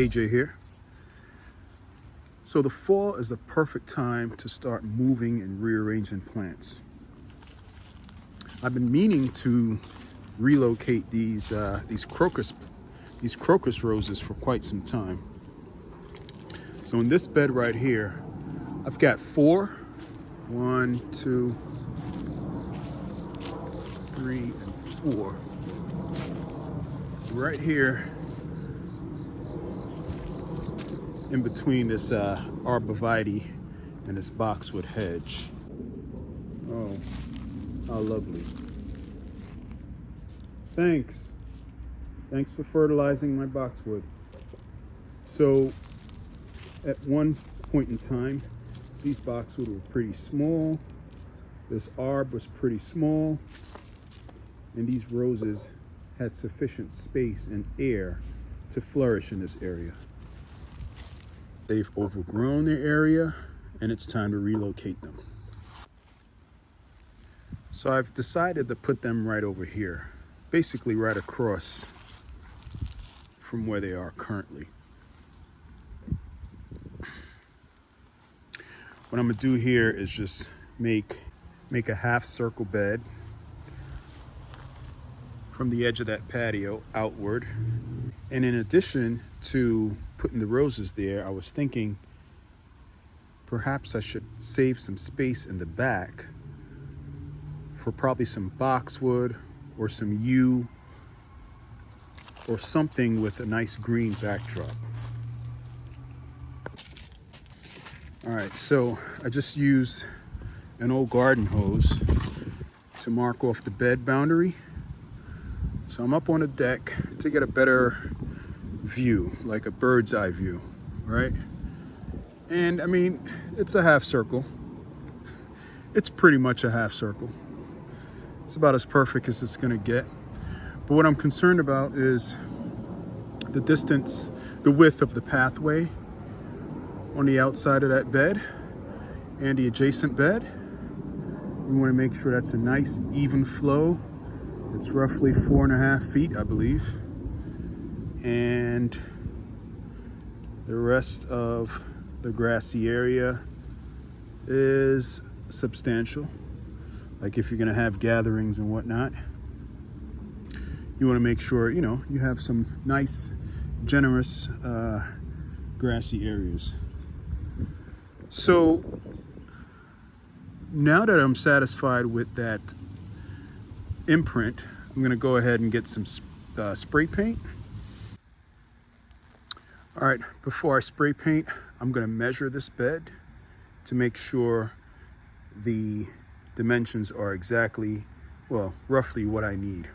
AJ here. So the fall is the perfect time to start moving and rearranging plants. I've been meaning to relocate these crocus roses for quite some time. So in this bed right here, I've got 4, 1, 2, 3, and 4 right here in between this arborvitae and this boxwood hedge. Oh, how lovely. Thanks for fertilizing my boxwood. So at one point in time, these boxwood were pretty small, this arb was pretty small, and these roses had sufficient space and air to flourish in this area. They've overgrown their area, and it's time to relocate them. So I've decided to put them right over here, basically right across from where they are currently. What I'm gonna do here is just make a half circle bed from the edge of that patio outward. And in addition to putting the roses there, I was thinking perhaps I should save some space in the back for probably some boxwood or some yew or something with a nice green backdrop. All right, so I just used an old garden hose to mark off the bed boundary. So I'm up on the deck to get a better view, like a bird's eye view, right? And I mean, it's a half circle. It's pretty much a half circle. It's about as perfect as it's gonna get. But what I'm concerned about is the distance, the width of the pathway on the outside of that bed and the adjacent bed. We wanna make sure that's a nice even flow. It's roughly 4.5 feet, I believe. And the rest of the grassy area is substantial. Like if you're gonna have gatherings and whatnot, you wanna make sure, you have some nice, generous grassy areas. So now that I'm satisfied with that imprint, I'm gonna go ahead and get some spray paint. All right, before I spray paint, I'm gonna measure this bed to make sure the dimensions are exactly, well, roughly what I need.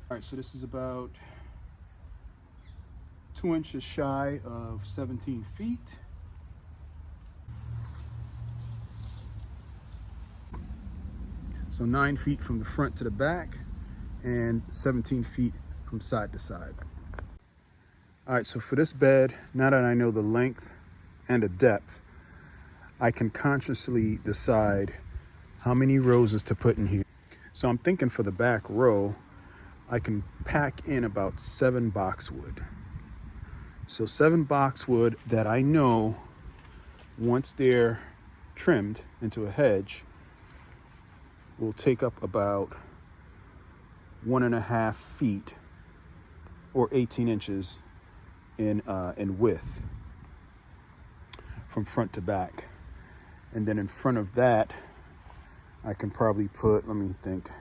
All right, so this is about 2 inches shy of 17 feet. So 9 feet from the front to the back and 17 feet from side to side. All right, so for this bed, now that I know the length and the depth, I can consciously decide how many roses to put in here. So I'm thinking for the back row, I can pack in about 7 boxwood. So 7 boxwood that I know once they're trimmed into a hedge will take up about 1.5 feet or 18 inches in width from front to back. And then in front of that, I can probably put, let me think,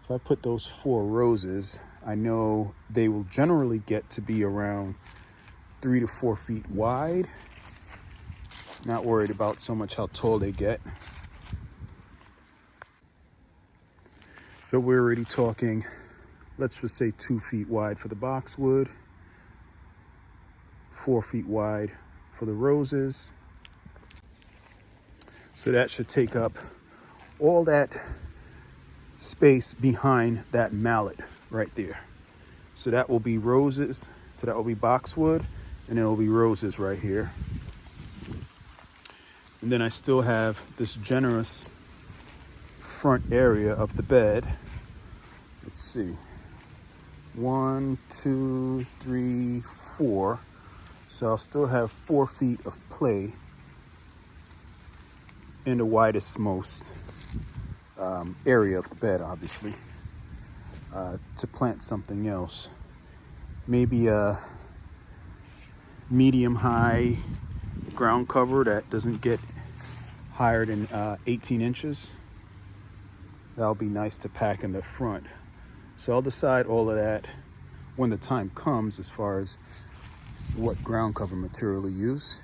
If I put those 4 roses, I know they will generally get to be around 3 to 4 feet wide. Not worried about so much how tall they get. So we're already talking, let's just say 2 feet wide for the boxwood, 4 feet wide for the roses. So that should take up all that space behind that mallet right there. So that will be roses. So that will be boxwood, and there will be roses right here. And then I still have this generous front area of the bed. Let's see. 1, 2, 3, 4. So I'll still have 4 feet of play in the widest, most area of the bed, obviously, to plant something else. Maybe a medium-high ground cover that doesn't get higher than 18 inches. That'll be nice to pack in the front. So I'll decide all of that when the time comes as far as what ground cover material to use.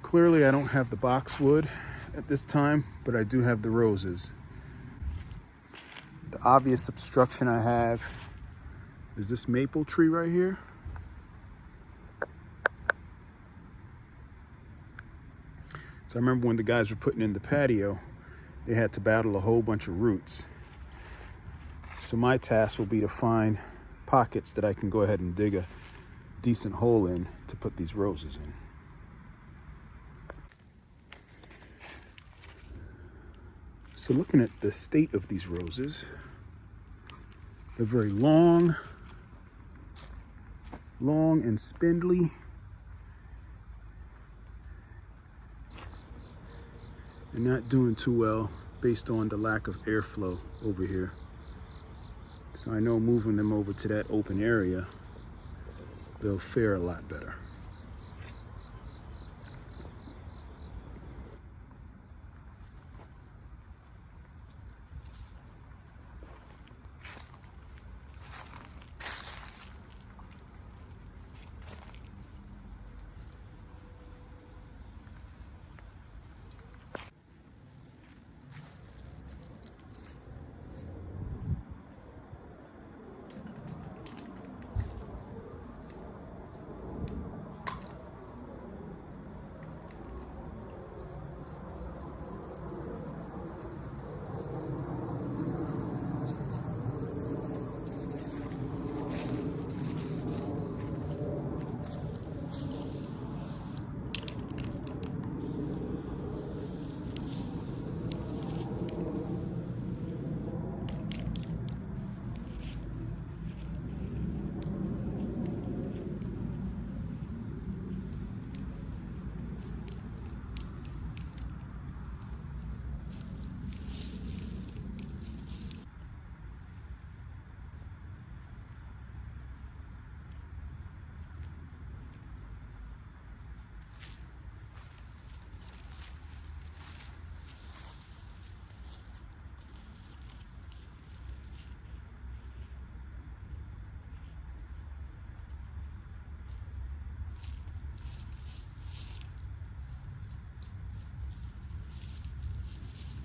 Clearly I don't have the boxwood at this time, but I do have the roses. The obvious obstruction I have is this maple tree right here. So I remember when the guys were putting in the patio, they had to battle a whole bunch of roots. So my task will be to find pockets that I can go ahead and dig a decent hole in to put these roses in. So looking at the state of these roses, they're very long and spindly. And not doing too well based on the lack of airflow over here. So I know moving them over to that open area, they'll fare a lot better.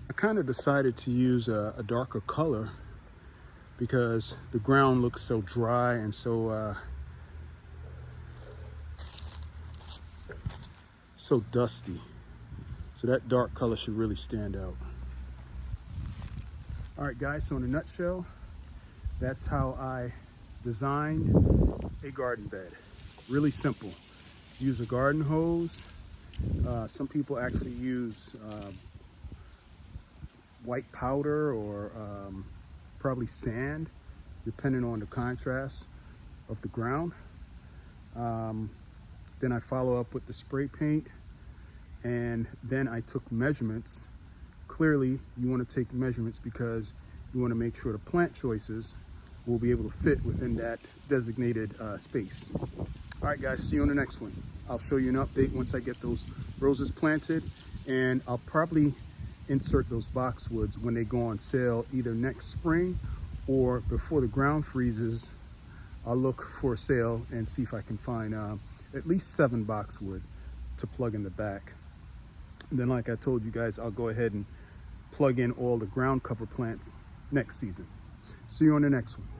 I kind of decided to use a darker color because the ground looks so dry and so dusty. So that dark color should really stand out. All right, guys, so in a nutshell, that's how I designed a garden bed. Really simple. Use a garden hose. Some people actually use white powder or probably sand, depending on the contrast of the ground. Then I follow up with the spray paint, and then I took measurements. Clearly, you want to take measurements because you want to make sure the plant choices will be able to fit within that designated space. All right, guys, see you on the next one. I'll show you an update once I get those roses planted, and I'll probably insert those boxwoods when they go on sale either next spring or before the ground freezes. I'll look for a sale and see if I can find at least 7 boxwood to plug in the back. And then, like I told you guys, I'll go ahead and plug in all the ground cover plants next season. See you on the next one.